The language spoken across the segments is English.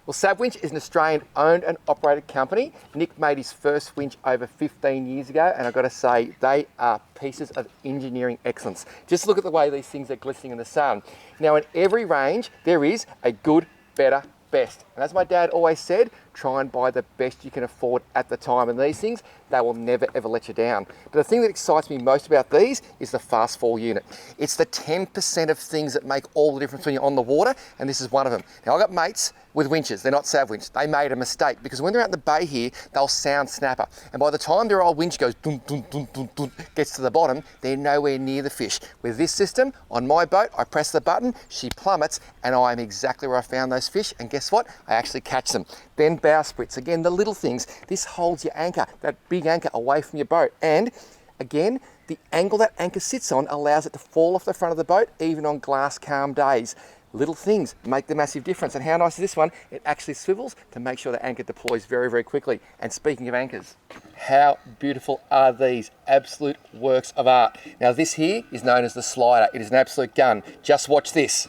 Well, Savwinch is an Australian owned and operated company. Nick made his first winch over 15 years ago, and I've got to say, they are pieces of engineering excellence. Just look at the way these things are glistening in the sun. Now, in every range, there is a good, better, best. And as my dad always said, try and buy the best you can afford at the time. And these things, they will never ever let you down. But the thing that excites me most about these is the fast fall unit. It's the 10% of things that make all the difference when you're on the water, and this is one of them. Now, I've got mates with winches. They're not Savwinch. They made a mistake because when they're out in the bay here, they'll sound snapper. And by the time their old winch goes dun, dun, dun, dun, dun, gets to the bottom, they're nowhere near the fish. With this system, on my boat, I press the button, she plummets, and I am exactly where I found those fish. And guess what? I actually catch them. Then bow splits. Again, the little things. This holds your anchor, that big anchor, away from your boat. And again, the angle that anchor sits on allows it to fall off the front of the boat, even on glass calm days. Little things make the massive difference. And how nice is this one? It actually swivels to make sure the anchor deploys very, very quickly. And speaking of anchors, how beautiful are these? Absolute works of art. Now, this here is known as the slider. It is an absolute gun. Just watch this.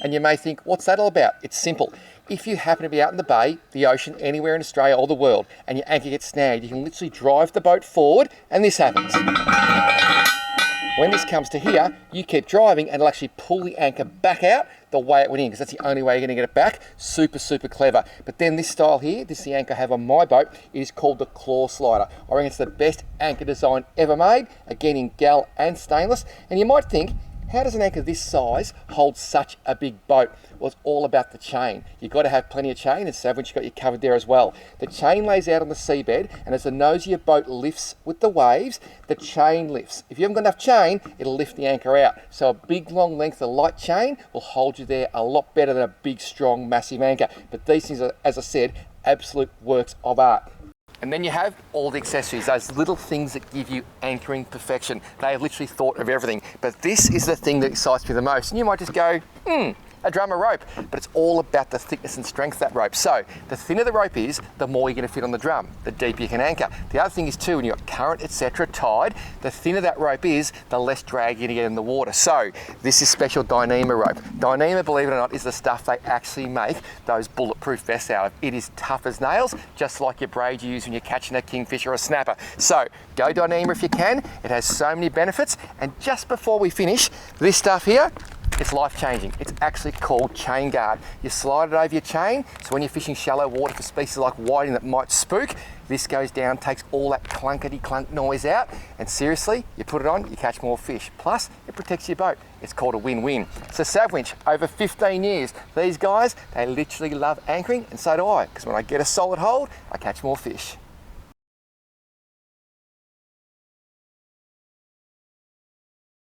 And you may think, what's that all about? It's simple. If you happen to be out in the bay, the ocean, anywhere in Australia or the world, and your anchor gets snagged, you can literally drive the boat forward, and this happens. When this comes to here, you keep driving and it'll actually pull the anchor back out the way it went in, because that's the only way you're going to get it back. Super, super clever. But then this style here, this is the anchor I have on my boat, it is called the claw slider. I reckon it's the best anchor design ever made, again in gal and stainless. And you might think, how does an anchor this size hold such a big boat? Well, it's all about the chain. You've got to have plenty of chain, and Savwinch got you covered there as well. The chain lays out on the seabed, and as the nose of your boat lifts with the waves, the chain lifts. If you haven't got enough chain, it'll lift the anchor out. So a big, long length of light chain will hold you there a lot better than a big, strong, massive anchor. But these things are, as I said, absolute works of art. And then you have all the accessories, those little things that give you anchoring perfection. They have literally thought of everything. But this is the thing that excites me the most. And you might just go, a drummer rope, but it's all about the thickness and strength of that rope. So the thinner the rope is, the more you're going to fit on the drum, the deeper you can anchor. The other thing is too, when you've got current, etc. tied, the thinner that rope is, the less drag you're going to get in the water. So this is special Dyneema rope. Dyneema, believe it or not, is the stuff they actually make those bulletproof vests out of. It is tough as nails, just like your braid you use when you're catching a kingfish or a snapper. So go Dyneema if you can. It has so many benefits. And just before we finish, this stuff here, it's life-changing. It's actually called chain guard. You slide it over your chain, so when you're fishing shallow water for species like whiting that might spook, this goes down, takes all that clunkety-clunk noise out, and seriously, you put it on, you catch more fish. Plus, it protects your boat. It's called a win-win. So Savwinch, over 15 years, these guys, they literally love anchoring, and so do I, because when I get a solid hold, I catch more fish.